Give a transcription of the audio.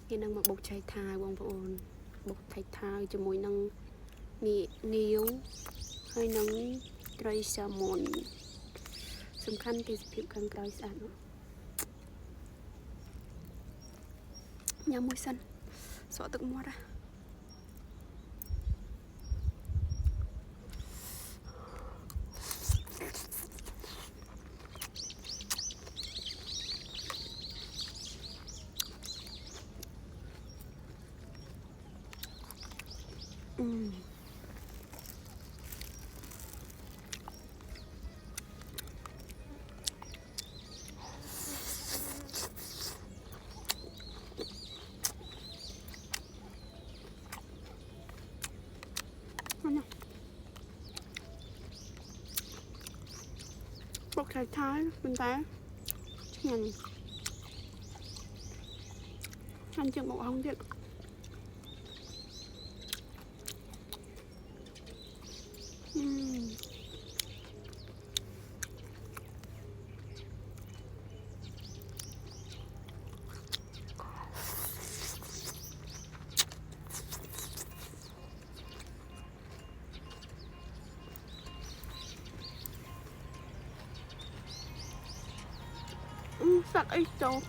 นี่นั่งมาบุกชายทายวงพระองค์บุกไทยทายจมูกนั่งมีนิ้วให้นั่งไตรสามนสำคัญที่ผิวกลางกลายสะอาดยามวยสันสอตึกมัวละบกท้ายเป็นแต่เห็นฉันจึงบอกห้องเด็กสักไอ้โจ๊ก